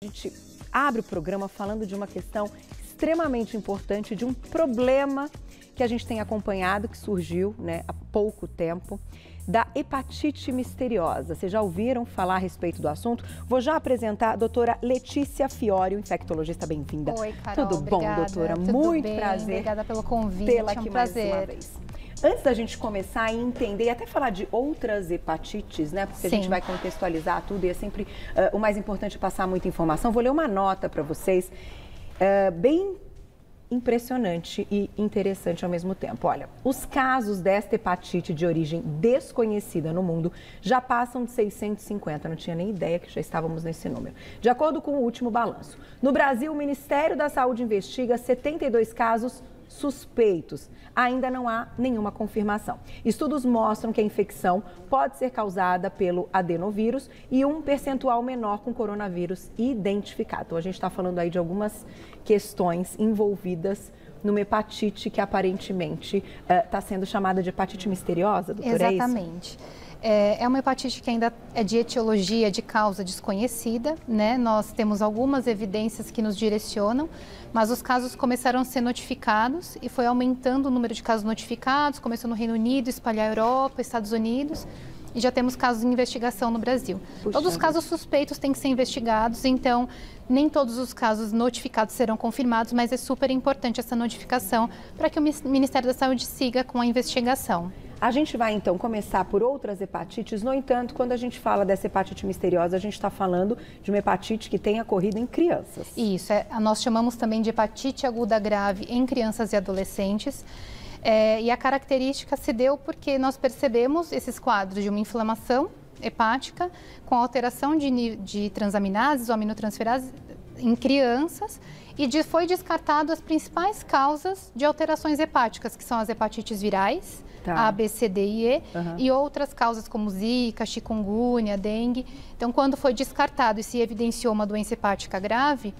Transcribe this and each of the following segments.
A gente abre o programa falando de uma questão extremamente importante, de um problema que a gente tem acompanhado, que surgiu há pouco tempo, da hepatite misteriosa. Vocês já ouviram falar a respeito do assunto? Vou já apresentar a doutora Letícia Fiório, infectologista, bem-vinda. Oi, Carol. Tudo bom, obrigada. doutora? Tudo Muito bem. prazer. Obrigada pelo convite, tê-la é um aqui prazer. mais uma vez. Antes da gente começar a entender e até falar de outras hepatites, né? Porque Sim. a gente vai contextualizar tudo e é sempre o mais importante é passar muita informação. Vou ler uma nota para vocês, bem impressionante e interessante ao mesmo tempo. Olha, os casos desta hepatite de origem desconhecida no mundo já passam de 650, não tinha nem ideia que já estávamos nesse número. De acordo com o último balanço, no Brasil, o Ministério da Saúde investiga 72 casos suspeitos. Ainda não há nenhuma confirmação. Estudos mostram que a infecção pode ser causada pelo adenovírus e um percentual menor com coronavírus identificado. Então, a gente está falando aí de algumas questões envolvidas numa hepatite que aparentemente está sendo chamada de hepatite misteriosa, doutora? Exatamente. É uma hepatite que ainda é de etiologia, de causa desconhecida, né? Nós temos algumas evidências que nos direcionam, mas os casos começaram a ser notificados e foi aumentando o número de casos notificados, começou no Reino Unido, espalhar a Europa, Estados Unidos, e já temos casos em investigação no Brasil. Puxa, todos os casos suspeitos têm que ser investigados, então nem todos os casos notificados serão confirmados, mas é super importante essa notificação para que o Ministério da Saúde siga com a investigação. A gente vai, então, começar por outras hepatites. No entanto, quando a gente fala dessa hepatite misteriosa, a gente está falando de uma hepatite que tem ocorrido em crianças. Isso, nós chamamos também de hepatite aguda grave em crianças e adolescentes. E a característica se deu porque nós percebemos esses quadros de uma inflamação hepática com alteração de transaminases ou aminotransferases em crianças e foi descartado as principais causas de alterações hepáticas, que são as hepatites virais, A, B, C, D e E, e outras causas como zika, chikungunya, dengue. Então, quando foi descartado e se evidenciou uma doença hepática grave,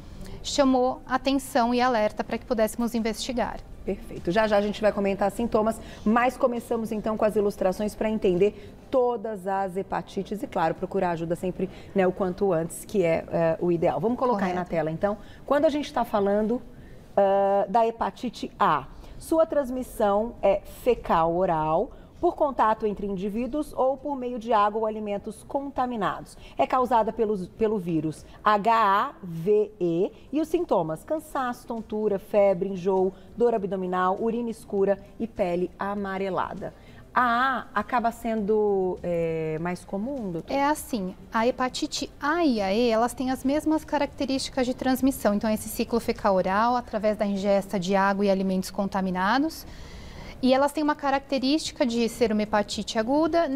chamou atenção e alerta para que pudéssemos investigar. Perfeito. Já já a gente vai comentar sintomas, mas começamos então com as ilustrações para entender todas as hepatites e, claro, procurar ajuda sempre o quanto antes, que é o ideal. Vamos colocar aí na tela, então. Quando a gente está falando da hepatite A, sua transmissão é fecal-oral, por contato entre indivíduos ou por meio de água ou alimentos contaminados. É causada pelo vírus HAVE e os sintomas: cansaço, tontura, febre, enjoo, dor abdominal, urina escura e pele amarelada. A acaba sendo mais comum, doutor? É assim, a hepatite A e a E, elas têm as mesmas características de transmissão. Então, esse ciclo fecal-oral, através da ingesta de água e alimentos contaminados. E elas têm uma característica de ser uma hepatite aguda,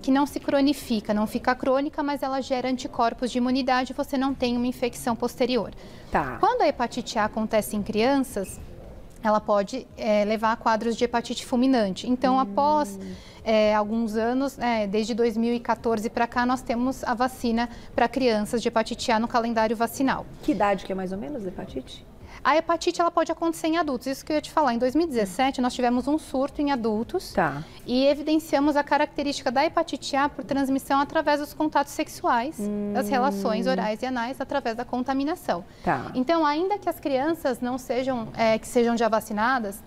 que não se cronifica, não fica crônica, mas ela gera anticorpos de imunidade e você não tem uma infecção posterior. Tá. Quando a hepatite A acontece em crianças, ela pode levar a quadros de hepatite fulminante. Então, após alguns anos, desde 2014 para cá, nós temos a vacina para crianças de hepatite A no calendário vacinal. Que idade que é mais ou menos a hepatite? A hepatite ela pode acontecer em adultos, isso que eu ia te falar. Em 2017, nós tivemos um surto em adultos e evidenciamos a característica da hepatite A por transmissão através dos contatos sexuais, das relações orais e anais, através da contaminação. Então, ainda que as crianças não sejam, que sejam já vacinadas,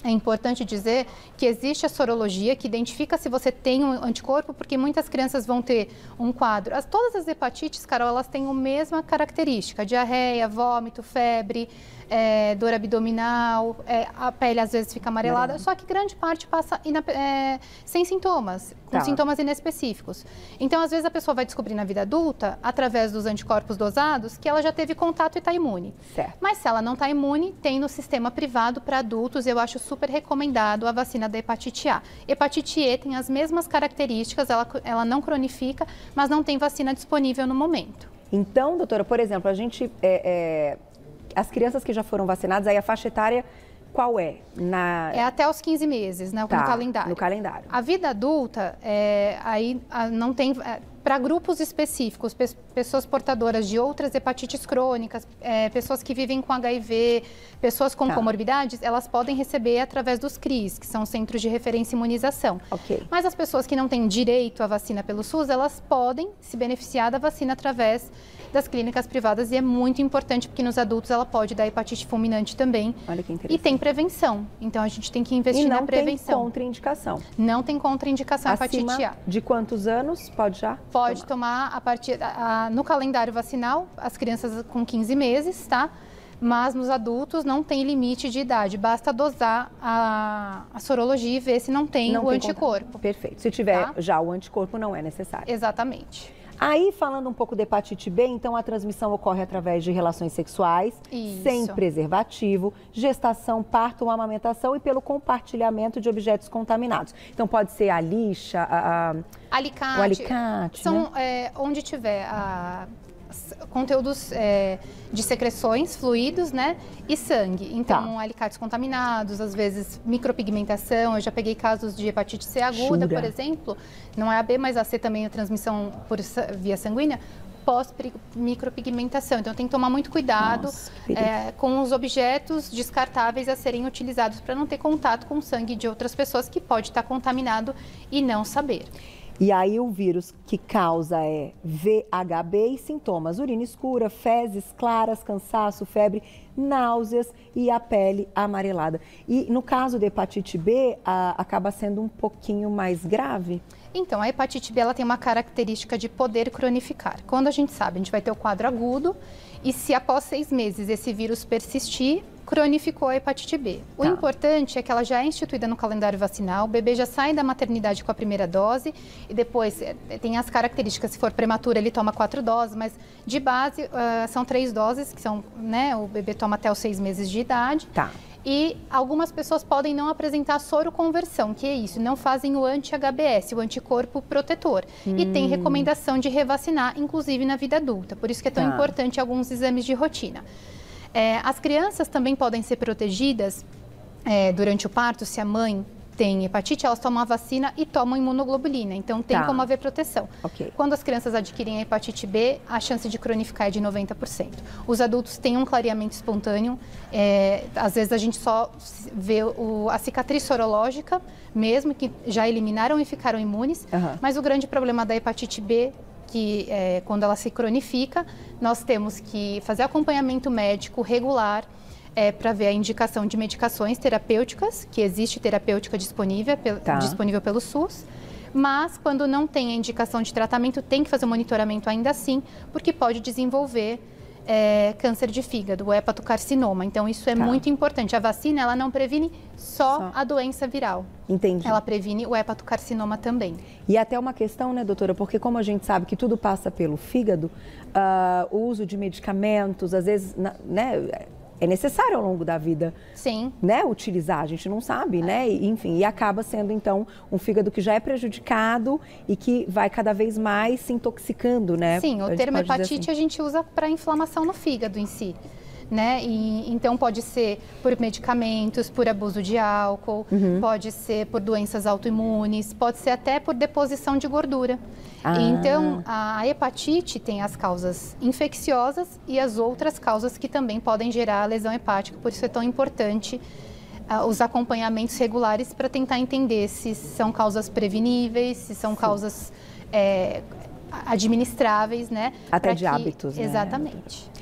é importante dizer que existe a sorologia que identifica se você tem um anticorpo, porque muitas crianças vão ter um quadro. Todas as hepatites, Carol, elas têm a mesma característica: diarreia, vômito, febre, dor abdominal, a pele às vezes fica amarelada, só que grande parte passa sem sintomas, com sintomas inespecíficos. Então, às vezes a pessoa vai descobrir na vida adulta, através dos anticorpos dosados, que ela já teve contato e está imune. Certo. Mas se ela não está imune, tem no sistema privado para adultos, eu acho super recomendado a vacina da hepatite A. Hepatite E tem as mesmas características, ela não cronifica, mas não tem vacina disponível no momento. Então, doutora, por exemplo, a gente, as crianças que já foram vacinadas, aí a faixa etária qual é? É até os 15 meses, né, no calendário. No calendário. A vida adulta, aí não tem... para grupos específicos, pessoas portadoras de outras hepatites crônicas, pessoas que vivem com HIV, pessoas com comorbidades, elas podem receber através dos CRIs, que são Centros de Referência e Imunização. Mas as pessoas que não têm direito à vacina pelo SUS, elas podem se beneficiar da vacina através das clínicas privadas, e é muito importante porque nos adultos ela pode dar hepatite fulminante também. Olha que interessante. E tem prevenção, então a gente tem que investir na prevenção. Não tem contraindicação. Não tem contraindicação a hepatite A. De quantos anos pode já? Pode tomar a partir no calendário vacinal, as crianças com 15 meses, tá? Mas nos adultos não tem limite de idade, basta dosar a sorologia e ver se não tem o anticorpo. Perfeito. Se tiver já o anticorpo, não é necessário. Exatamente. Aí, falando um pouco da hepatite B, então a transmissão ocorre através de relações sexuais, sem preservativo, gestação, parto ou amamentação e pelo compartilhamento de objetos contaminados. Então, pode ser a lixa, alicate. O alicate, são, onde tiver conteúdos de secreções, fluidos, né? E sangue. Então, alicates contaminados, às vezes micropigmentação. Eu já peguei casos de hepatite C aguda, por exemplo. Não é a B, mas a C também é transmissão por via sanguínea. Pós-micropigmentação. Então, tem que tomar muito cuidado com os objetos descartáveis a serem utilizados para não ter contato com o sangue de outras pessoas que pode estar contaminado e não saber. E aí o vírus que causa é VHB e sintomas: urina escura, fezes claras, cansaço, febre, náuseas e a pele amarelada. E no caso da hepatite B, acaba sendo um pouquinho mais grave? Então, a hepatite B ela tem uma característica de poder cronificar. Quando a gente sabe, a gente vai ter o quadro agudo e se após 6 meses esse vírus persistir, cronificou a hepatite B. O importante é que ela já é instituída no calendário vacinal, o bebê já sai da maternidade com a primeira dose e depois tem as características, se for prematuro ele toma 4 doses, mas de base são 3 doses, que são, né, o bebê toma até os 6 meses de idade. E algumas pessoas podem não apresentar soroconversão, que é isso, não fazem o anti-HBS, o anticorpo protetor. E tem recomendação de revacinar, inclusive na vida adulta, por isso que é tão importante alguns exames de rotina. As crianças também podem ser protegidas durante o parto, se a mãe tem hepatite, elas tomam a vacina e tomam imunoglobulina, então tem como haver proteção. Quando as crianças adquirem a hepatite B, a chance de cronificar é de 90%. Os adultos têm um clareamento espontâneo, às vezes a gente só vê a cicatriz sorológica, mesmo que já eliminaram e ficaram imunes, mas o grande problema da hepatite B que quando ela se cronifica, nós temos que fazer acompanhamento médico regular para ver a indicação de medicações terapêuticas, que existe terapêutica disponível pelo SUS, mas quando não tem a indicação de tratamento, tem que fazer o monitoramento ainda assim, porque pode desenvolver câncer de fígado, o hepatocarcinoma. Então, isso é muito importante. A vacina, ela não previne só a doença viral. Entendi. Ela previne o hepatocarcinoma também. E até uma questão, né, doutora, porque como a gente sabe que tudo passa pelo fígado, o uso de medicamentos, às vezes, né, é necessário ao longo da vida, né, utilizar, a gente não sabe, né, enfim, e acaba sendo então um fígado que já é prejudicado e que vai cada vez mais se intoxicando, né? Sim, o termo hepatite a gente usa para inflamação no fígado em si, né, e então pode ser por medicamentos, por abuso de álcool, pode ser por doenças autoimunes, pode ser até por deposição de gordura. Então, a hepatite tem as causas infecciosas e as outras causas que também podem gerar lesão hepática, por isso é tão importante os acompanhamentos regulares para tentar entender se são causas preveníveis, se são causas administráveis, né? Até de hábitos, né? Exatamente.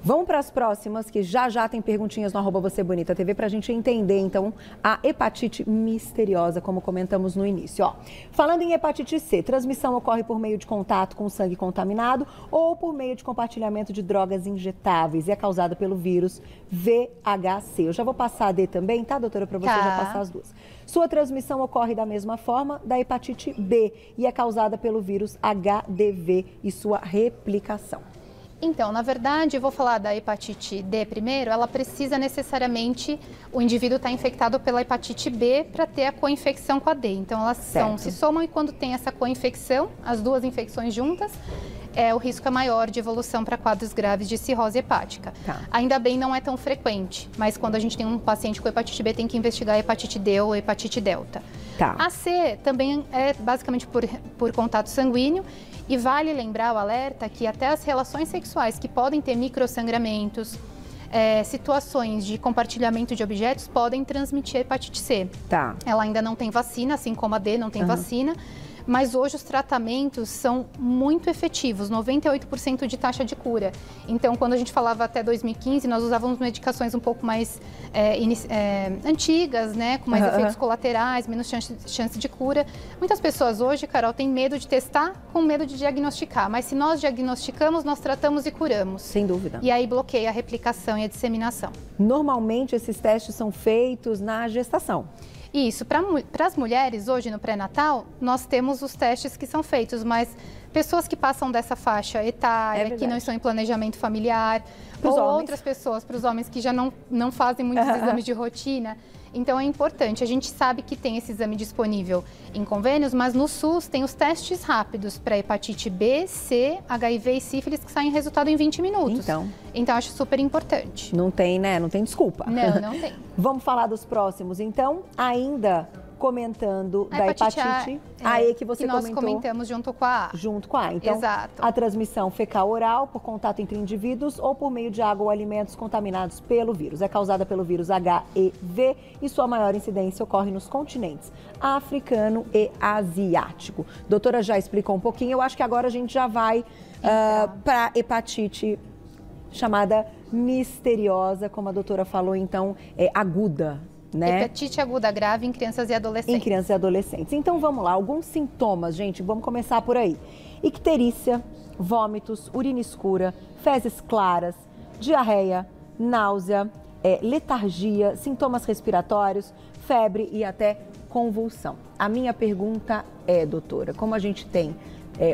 Vamos para as próximas, que já tem perguntinhas no @VocêBonitaTV para a gente entender, então, a hepatite misteriosa, como comentamos no início. Falando em hepatite C, transmissão ocorre por meio de contato com sangue contaminado ou por meio de compartilhamento de drogas injetáveis e é causada pelo vírus VHC. Eu já vou passar a D também, tá, doutora, para você já passar as duas. Sua transmissão ocorre da mesma forma da hepatite B e é causada pelo vírus HDV e sua replicação. Então, na verdade, eu vou falar da hepatite D primeiro, ela precisa necessariamente, o indivíduo estar infectado pela hepatite B para ter a coinfecção com a D. Então, elas se somam e quando tem essa coinfecção, as duas infecções juntas, o risco é maior de evolução para quadros graves de cirrose hepática. Ainda bem, não é tão frequente, mas quando a gente tem um paciente com hepatite B, tem que investigar a hepatite D ou hepatite delta. A C também é basicamente por contato sanguíneo, e vale lembrar o alerta que até as relações sexuais que podem ter microsangramentos, situações de compartilhamento de objetos podem transmitir a hepatite C. Ela ainda não tem vacina, assim como a D não tem vacina, mas hoje os tratamentos são muito efetivos, 98% de taxa de cura. Então, quando a gente falava até 2015, nós usávamos medicações um pouco mais antigas, né, com mais efeitos colaterais, menos chance de cura. Muitas pessoas hoje, Carol, têm medo de testar com medo de diagnosticar, mas se nós diagnosticamos, nós tratamos e curamos. Sem dúvida. E aí bloqueia a replicação e a disseminação. Normalmente, esses testes são feitos na gestação. Isso, para as mulheres, hoje no pré-natal, nós temos os testes que são feitos, mas pessoas que passam dessa faixa etária, que não estão em planejamento familiar, ou outras pessoas, para os homens que já não fazem muitos exames de rotina. Então é importante, a gente sabe que tem esse exame disponível em convênios, mas no SUS tem os testes rápidos para hepatite B, C, HIV e sífilis que saem resultado em 20 minutos. Então acho super importante. Não tem, né? Não tem desculpa. Não tem. Vamos falar dos próximos, então, ainda comentando da hepatite A E que você comentou. Nós comentamos junto com a A. Junto com a A. Então, exato. A transmissão fecal-oral por contato entre indivíduos ou por meio de água ou alimentos contaminados pelo vírus. É causada pelo vírus HEV e sua maior incidência ocorre nos continentes africano e asiático. Doutora já explicou um pouquinho, eu acho que agora a gente já vai para hepatite chamada misteriosa, como a doutora falou, então, aguda. Né? Hepatite aguda grave em crianças e adolescentes. Em crianças e adolescentes. Então vamos lá, alguns sintomas, gente, vamos começar por aí. Icterícia, vômitos, urina escura, fezes claras, diarreia, náusea, letargia, sintomas respiratórios, febre e até convulsão. A minha pergunta é, doutora, como a gente tem,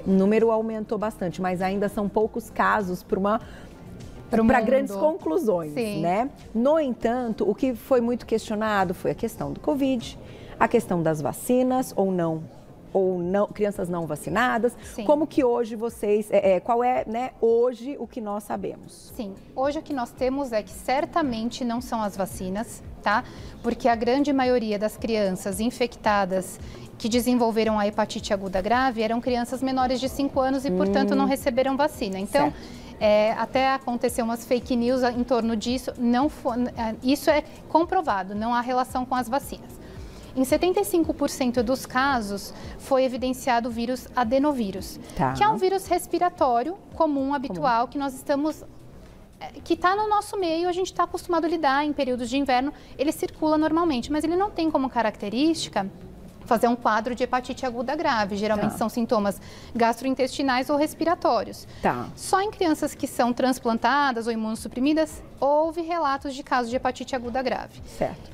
o número aumentou bastante, mas ainda são poucos casos para grandes conclusões, né? No entanto, o que foi muito questionado foi a questão do Covid, a questão das vacinas ou não, crianças não vacinadas. Como que hoje vocês, qual é, né, hoje o que nós sabemos? Sim, hoje o que nós temos é que certamente não são as vacinas, tá? Porque a grande maioria das crianças infectadas que desenvolveram a hepatite aguda grave eram crianças menores de 5 anos e, portanto, não receberam vacina. Então, até aconteceu umas fake news em torno disso, isso é comprovado, não há relação com as vacinas. Em 75% dos casos foi evidenciado o vírus adenovírus, que é um vírus respiratório comum, habitual, que nós estamos... que está no nosso meio, a gente está acostumado a lidar em períodos de inverno, ele circula normalmente, mas ele não tem como característica fazer um quadro de hepatite aguda grave. Geralmente são sintomas gastrointestinais ou respiratórios. Só em crianças que são transplantadas ou imunossuprimidas, houve relatos de casos de hepatite aguda grave.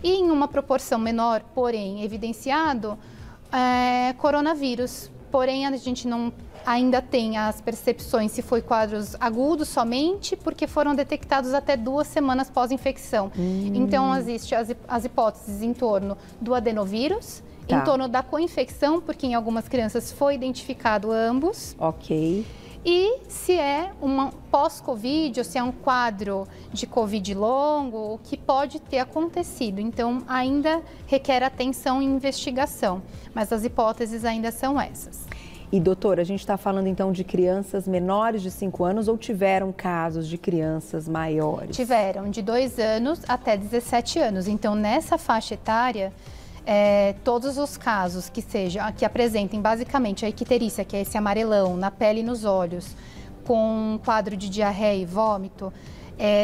E em uma proporção menor, porém evidenciado, coronavírus. Porém, a gente não ainda tem as percepções se foi quadros agudos somente, porque foram detectados até 2 semanas pós-infecção. Então, existem as hipóteses em torno do adenovírus, em torno da co-infecção, porque em algumas crianças foi identificado ambos. E se é uma pós-Covid, ou se é um quadro de Covid longo, o que pode ter acontecido. Então, ainda requer atenção e investigação, mas as hipóteses ainda são essas. E, doutora, a gente está falando, então, de crianças menores de 5 anos ou tiveram casos de crianças maiores? Tiveram, de 2 anos até 17 anos. Então, nessa faixa etária... todos os casos que apresentem basicamente a icterícia, que é esse amarelão na pele e nos olhos, com um quadro de diarreia e vômito,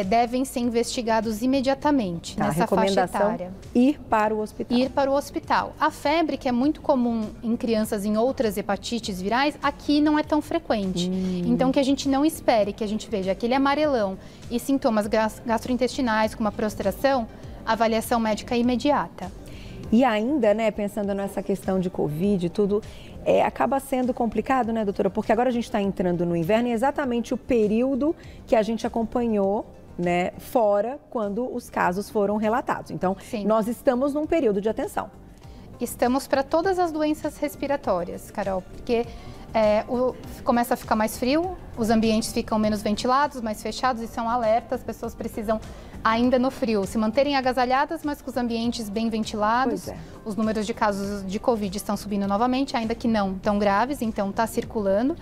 devem ser investigados imediatamente nessa faixa etária. Ir para o hospital. Ir para o hospital. A febre, que é muito comum em crianças em outras hepatites virais, aqui não é tão frequente. Então, que a gente não espere que a gente veja aquele amarelão e sintomas gastrointestinais, como a prostração, avaliação médica imediata. E ainda, né, pensando nessa questão de Covid e tudo, acaba sendo complicado, né, doutora? Porque agora a gente está entrando no inverno e é exatamente o período que a gente acompanhou, né, fora quando os casos foram relatados. Então, nós estamos num período de atenção. Estamos para todas as doenças respiratórias, Carol, porque Começa a ficar mais frio, os ambientes ficam menos ventilados, mais fechados, isso é um alerta, as pessoas precisam, ainda no frio, se manterem agasalhadas, mas com os ambientes bem ventilados. Os números de casos de Covid estão subindo novamente, ainda que não tão graves, então está circulando.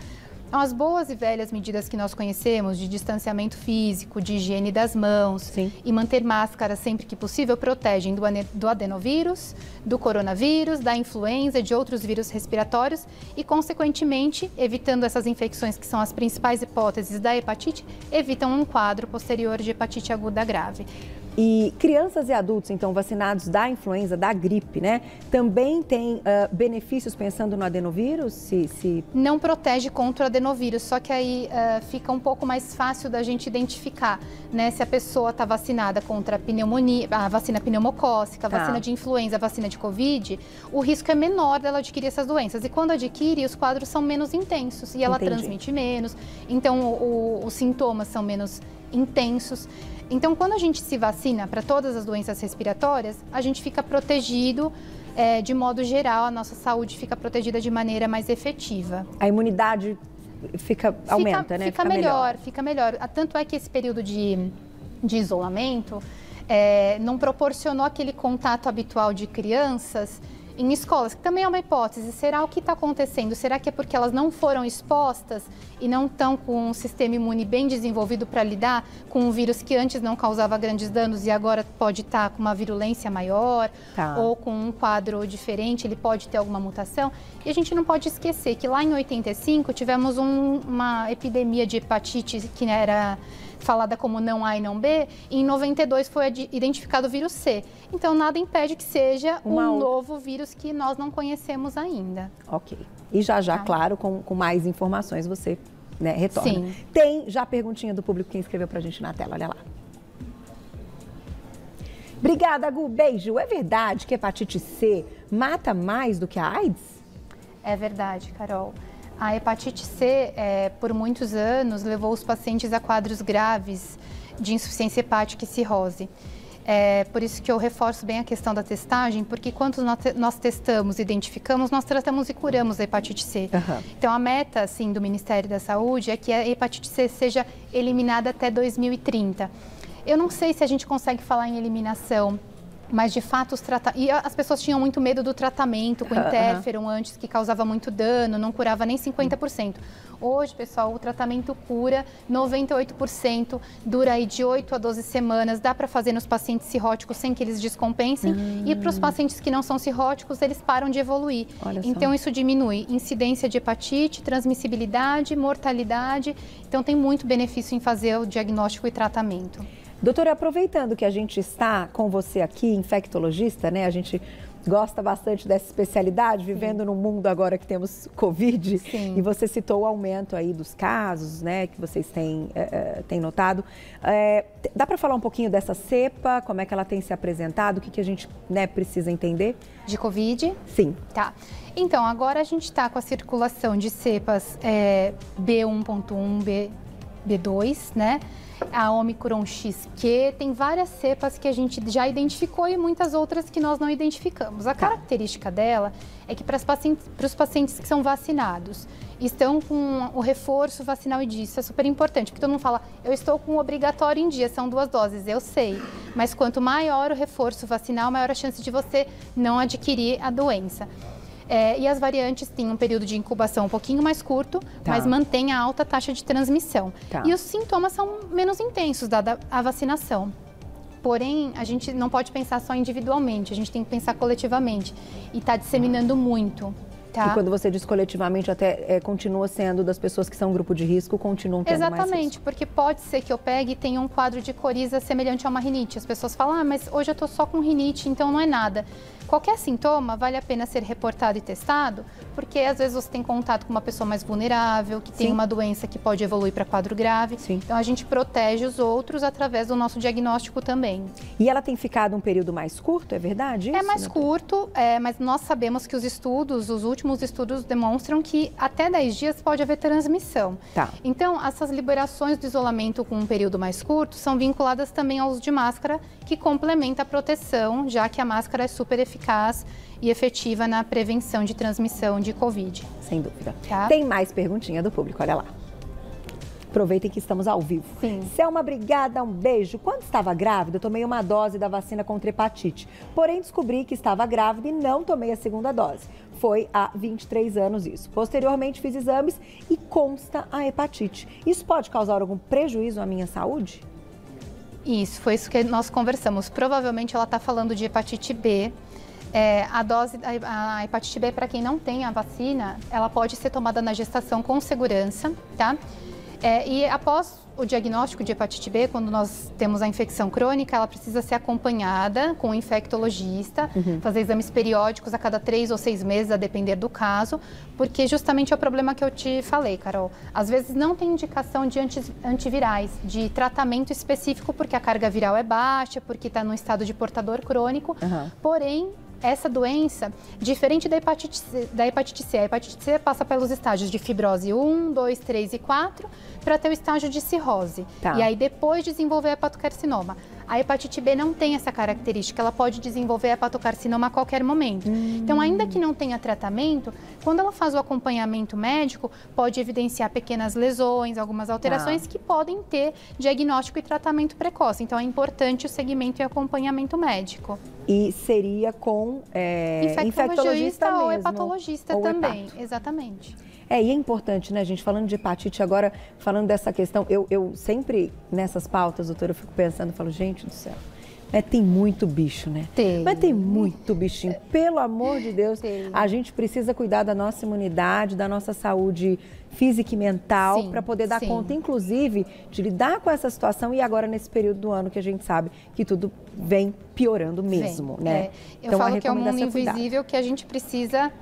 As boas e velhas medidas que nós conhecemos de distanciamento físico, de higiene das mãos e manter máscara sempre que possível protegem do adenovírus, do coronavírus, da influenza, de outros vírus respiratórios e, consequentemente, evitando essas infecções que são as principais hipóteses da hepatite, evitam um quadro posterior de hepatite aguda grave. E crianças e adultos, então, vacinados da influenza, da gripe, né? Também tem benefícios pensando no adenovírus? Não protege contra o adenovírus, só que aí fica um pouco mais fácil da gente identificar, né? Se a pessoa está vacinada contra a pneumonia, a vacina pneumocócica, a vacina de influenza, a vacina de Covid, o risco é menor dela adquirir essas doenças. E quando adquire, os quadros são menos intensos e ela transmite menos, então os sintomas são menos intensos. Então, quando a gente se vacina para todas as doenças respiratórias, a gente fica protegido, de modo geral, a nossa saúde fica protegida de maneira mais efetiva. A imunidade aumenta, né? Fica melhor. Tanto é que esse período de isolamento não proporcionou aquele contato habitual de crianças em escolas, que também é uma hipótese. Será o que está acontecendo? Será que é porque elas não foram expostas e não estão com um sistema imune bem desenvolvido para lidar com um vírus que antes não causava grandes danos e agora pode estar com uma virulência maior ou com um quadro diferente, ele pode ter alguma mutação? E a gente não pode esquecer que lá em 85 tivemos uma epidemia de hepatite que era falada como não A e não B, e em 92 foi identificado o vírus C. Então, nada impede que seja um novo vírus que nós não conhecemos ainda. Ok. E já, claro, com mais informações você retorna. Sim. Tem já a perguntinha do público que escreveu pra gente na tela, olha lá. Obrigada, Gu. Beijo. É verdade que a hepatite C mata mais do que a AIDS? É verdade, Carol. A hepatite C, por muitos anos, levou os pacientes a quadros graves de insuficiência hepática e cirrose. Por isso que eu reforço bem a questão da testagem, porque quando nós testamos, identificamos, nós tratamos e curamos a hepatite C. Então, a meta, assim, do Ministério da Saúde é que a hepatite C seja eliminada até 2030. Eu não sei se a gente consegue falar em eliminação, mas de fato e as pessoas tinham muito medo do tratamento com interferon antes, que causava muito dano, não curava nem 50%. Hoje, pessoal, o tratamento cura 98%, dura aí de 8 a 12 semanas, dá para fazer nos pacientes cirróticos sem que eles descompensem. E para os pacientes que não são cirróticos, eles param de evoluir. Então, isso diminui incidência de hepatite, transmissibilidade, mortalidade. Então, tem muito benefício em fazer o diagnóstico e tratamento. Doutora, aproveitando que a gente está com você aqui, infectologista, né? A gente gosta bastante dessa especialidade, vivendo num mundo agora que temos Covid. Sim. E você citou o aumento aí dos casos, né? Que vocês têm notado. Dá para falar um pouquinho dessa cepa, como é que ela tem se apresentado, o que a gente precisa entender? De Covid? Sim. Tá. Então, agora a gente está com a circulação de cepas B1.1, B2, né? A Omicron XQ, tem várias cepas que a gente já identificou e muitas outras que nós não identificamos. A característica dela é que para os pacientes que são vacinados, estão com o reforço vacinal em dia. Isso é super importante, porque todo mundo fala, eu estou com o obrigatório em dia, são 2 doses, eu sei. Mas quanto maior o reforço vacinal, maior a chance de você não adquirir a doença. E as variantes têm um período de incubação um pouquinho mais curto, mas mantém a alta taxa de transmissão. E os sintomas são menos intensos dada a vacinação. Porém, a gente não pode pensar só individualmente, a gente tem que pensar coletivamente. E está disseminando muito. E quando você diz coletivamente, até continua sendo das pessoas que são grupo de risco, continuam tendo mais risco. Exatamente, porque pode ser que eu pegue e tenha um quadro de coriza semelhante a uma rinite. As pessoas falam, mas hoje eu estou só com rinite, então não é nada. Qualquer sintoma vale a pena ser reportado e testado, porque às vezes você tem contato com uma pessoa mais vulnerável, que tem uma doença que pode evoluir para quadro grave. Então a gente protege os outros através do nosso diagnóstico também. E ela tem ficado um período mais curto, é verdade isso? É mais curto, mas nós sabemos que os estudos, os últimos últimos estudos demonstram que até 10 dias pode haver transmissão. Tá. Então, essas liberações do isolamento com um período mais curto são vinculadas também ao uso de máscara, que complementa a proteção, já que a máscara é super eficaz e efetiva na prevenção de transmissão de Covid. Sem dúvida. Tá? Tem mais perguntinha do público, olha lá. Aproveitem que estamos ao vivo. Sim. Selma, obrigada, um beijo. Quando estava grávida, eu tomei uma dose da vacina contra hepatite. Porém, descobri que estava grávida e não tomei a segunda dose. Foi há 23 anos isso. Posteriormente, fiz exames e consta a hepatite. Isso pode causar algum prejuízo à minha saúde? Isso, foi isso que nós conversamos. Provavelmente ela está falando de hepatite B. A hepatite B, para quem não tem a vacina, ela pode ser tomada na gestação com segurança, tá? E após o diagnóstico de hepatite B, quando nós temos a infecção crônica, ela precisa ser acompanhada com um infectologista, fazer exames periódicos a cada 3 ou 6 meses, a depender do caso, porque justamente é o problema que eu te falei, Carol. Às vezes não tem indicação de antivirais, de tratamento específico, porque a carga viral é baixa, porque está num estado de portador crônico, porém, essa doença, diferente da hepatite C, a hepatite C passa pelos estágios de fibrose 1, 2, 3 e 4 para ter o estágio de cirrose. Tá. E aí depois desenvolver hepatocarcinoma. A hepatite B não tem essa característica, ela pode desenvolver hepatocarcinoma a qualquer momento. Então, ainda que não tenha tratamento, quando ela faz o acompanhamento médico, pode evidenciar pequenas lesões, algumas alterações que podem ter diagnóstico e tratamento precoce. Então, é importante o segmento e acompanhamento médico. E seria com infectologista mesmo, ou hepatologista ou também, hepato. Exatamente. E é importante, né, gente, falando de hepatite agora, falando dessa questão, eu sempre, nessas pautas, doutora, eu fico pensando, falo, gente do céu, tem muito bicho, né? Mas tem muito bichinho, pelo amor de Deus, a gente precisa cuidar da nossa imunidade, da nossa saúde física e mental, para poder dar conta, inclusive, de lidar com essa situação e agora nesse período do ano que a gente sabe que tudo vem piorando mesmo, né? Eu falo que é um mundo invisível que a gente precisa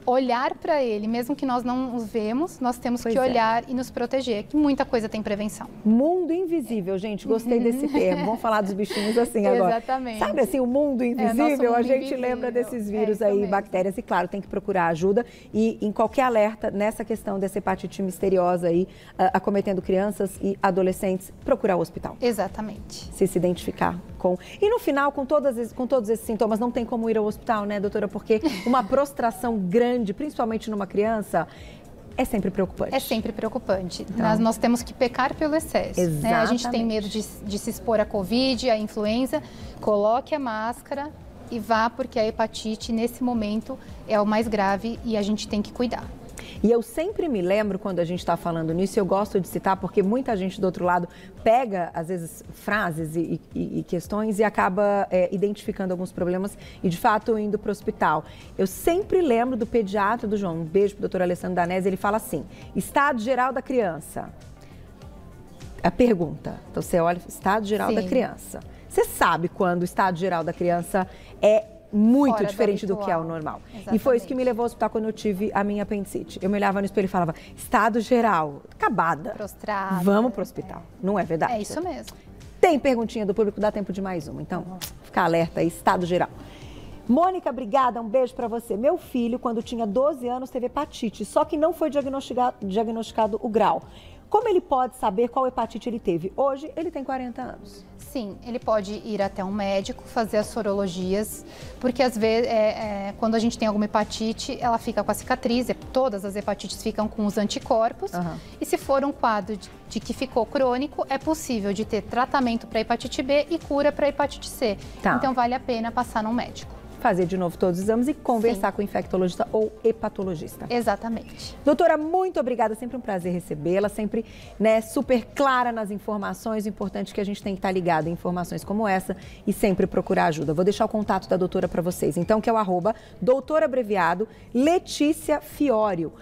olhar para ele, mesmo que nós não os vemos, nós temos que olhar e nos proteger, que muita coisa tem prevenção. Mundo invisível, gente, gostei desse termo. Vamos falar dos bichinhos assim agora. Exatamente. Sabe assim, o mundo invisível, a gente lembra desses vírus aí, bactérias, e claro, tem que procurar ajuda. E em qualquer alerta nessa questão dessa hepatite misteriosa aí, acometendo crianças e adolescentes, procurar o hospital. Exatamente. Se identificar com... E no final, com todos esses sintomas, não tem como ir ao hospital, né, doutora? Porque uma prostração grande, principalmente numa criança, é sempre preocupante. É sempre preocupante. Então, nós temos que pecar pelo excesso. Exatamente. Né? A gente tem medo de se expor à Covid, à influenza. Coloque a máscara e vá, porque a hepatite, nesse momento, é o mais grave e a gente tem que cuidar. E eu sempre me lembro, quando a gente está falando nisso, eu gosto de citar, porque muita gente do outro lado pega, às vezes, frases e questões e acaba identificando alguns problemas e, de fato, indo para o hospital. Eu sempre lembro do pediatra do João, um beijo para o doutor Alessandro Danese, ele fala assim, estado geral da criança. A pergunta, então você olha, estado geral da criança. Você sabe quando o estado geral da criança é muito diferente do que é o normal. Exatamente. E foi isso que me levou ao hospital quando eu tive a minha apendicite. Eu me olhava no espelho e falava, estado geral, acabada. Prostrada. Vamos pro hospital. Não é verdade? É isso mesmo. Tem perguntinha do público, dá tempo de mais uma. Então, fica alerta aí, estado geral. Mônica, obrigada, um beijo para você. Meu filho, quando tinha 12 anos, teve hepatite, só que não foi diagnosticado o grau. Como ele pode saber qual hepatite ele teve? Hoje, ele tem 40 anos. Sim, ele pode ir até um médico, fazer as sorologias, porque às vezes, quando a gente tem alguma hepatite, ela fica com a cicatriz, todas as hepatites ficam com os anticorpos, e se for um quadro de que ficou crônico, é possível de ter tratamento para hepatite B e cura para hepatite C. Então, vale a pena passar num médico. Fazer de novo todos os exames e conversar com o infectologista ou hepatologista. Exatamente. Doutora, muito obrigada. Sempre um prazer recebê-la. Sempre, né, super clara nas informações. O importante é que a gente tem que estar ligado em informações como essa e sempre procurar ajuda. Vou deixar o contato da doutora para vocês. Então, que é o @doutora_Letícia_Fiorio.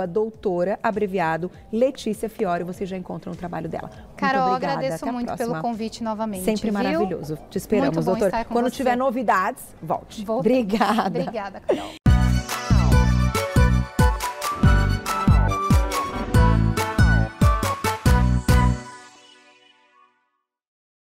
@doutora_Letícia_Fiorio. Vocês já encontram o trabalho dela. Carol, muito obrigada. agradeço muito pelo convite novamente. Sempre maravilhoso. Te esperamos, doutora. Quando tiver novidades, volte. Obrigada, Obrigada. Obrigada, Carol.